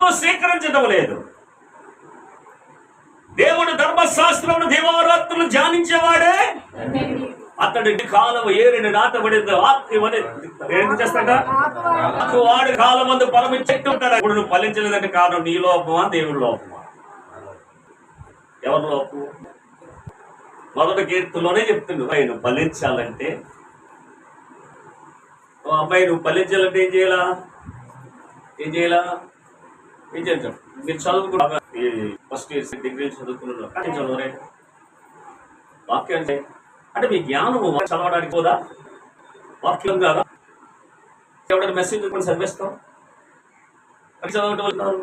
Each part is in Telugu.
స్వీకరించడం లేదు. దేవుడు ధర్మశాస్త్రమును దివారాత్రులు ధ్యానించేవాడే అతడి కాలం ఏరిని నాటబడింది. ఏం చేస్తాడ వాడి కాలం మందు పొలం చెట్టు ఉంటాడు. ఇప్పుడు నువ్వు ఫలించలేదంటే కారణం నీ లోపమా దేవుడి లోపమా? ఎవరి లోపం? మొదటి కీర్తనలోనే చెప్తుంది, నువ్వు ఫలించాలంటే, అమ్మాయి నువ్వు ఫలించాలంటే ఏం చేయాలా? ఏం చేయాలి? మీరు చదువుకున్నా ఫస్ట్ ఇయర్ డిగ్రీ చదువుకున్నారు కానీ చదవరే వాక్యం అంటే మీ జ్ఞానము చదవడానికి పోదా? వాక్యం కాదా? ఎవరైనా మెసేజ్ చదివేస్తాం అది చదవటం వెళ్తారు.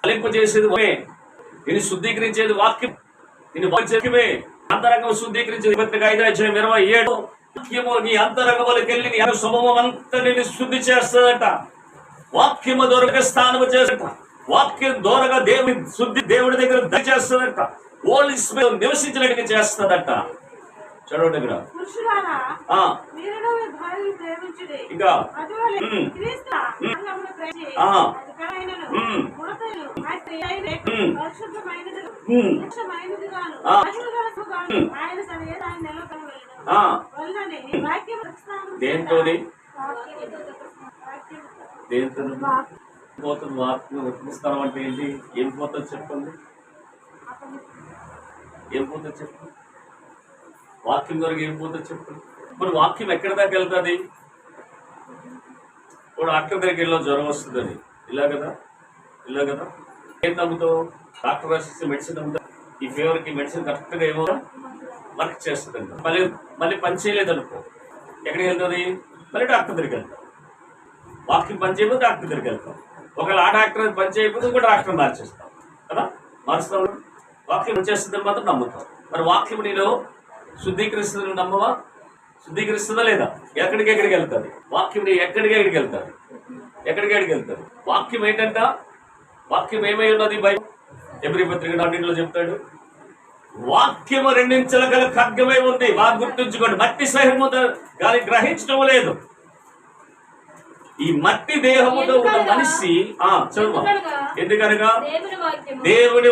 ఫలింపు చేసేది దీన్ని శుద్ధీకరించేది వాక్యం. దీన్ని వాక్యమే అంతరంగం శుద్ధీకరించేది. 5:27 వాక్యము నీ అంతరంగంలోకి వెళ్ళి నీ స్వభావం అంతా నేను శుద్ధి చేస్తుందట. వాక్యము దొరక స్థానము చేసట. వాక్యం దూరగా దేవుని శుద్ధి దేవుడి దగ్గర దయచేస్తుందట. హోలీ స్పిరిట్ నివసించినట్టుగా చేస్తుందట. చదవండి ఇక్కడ. ఇంకా దేంతో దేంతో పోతుంది? వాక్యం వెతికిస్తాం అంటే ఏంటి? ఏం పోతుంది చెప్పండి? ఏం పోతుంది చెప్పండి? వాక్యం ద్వారా ఏం పోతుంది చెప్పండి? మరి వాక్యం ఎక్కడి దాకా వెళ్తుంది? ఇప్పుడు డాక్టర్ దగ్గరికి వెళ్ళిన జ్వరం వస్తుందని ఇలా కదా, ఇలా కదా. ఏం నమ్ముతావు? డాక్టర్ రాసిస్తే మెడిసిన్ నమ్ముతావు. ఈ ఫీవర్కి మెడిసిన్ కరెక్ట్గా ఏమో వర్క్ చేస్తుంది. మళ్ళీ పని చేయలేదు అనుకో, ఎక్కడికి వెళ్తుంది? మళ్ళీ డాక్టర్ దగ్గరికి వెళ్తాం. వాక్యం పని చేయకపోతే డాక్టర్ దగ్గరికి వెళ్తాం. ఒకవేళ ఆ డాక్టర్ పని చేయకపోతే ఇంకో డాక్టర్ మార్చేస్తాం కదా, మారుస్తాం. వాక్యం పని చేస్తుందని మాత్రం నమ్ముతాం. మరి వాక్యం నేను శుద్ధీకరిస్తుంది నమ్మవా? శుద్ధీకరిస్తుందా లేదా? ఎక్కడికి వెళ్తుంది వాక్యం? ఎక్కడికి వెళ్తుంది? ఎక్కడికి వెళ్తుంది? వాక్యం ఏంటంట? వాక్యం ఏమై ఉన్నది? బైబిల్ ఎబ్రీ పత్రిక 4:2 చెప్తాడు, వాక్యము 2 ఇంచుల గల ఖడ్గమై ఉంది. బాగా గుర్తుంచుకోండి. మట్టి సహిము గాని గ్రహించడం లేదు. ఈ మట్టి దేహముతో ఉన్న మనిషి చదువు ఎందుకనగా దేవుని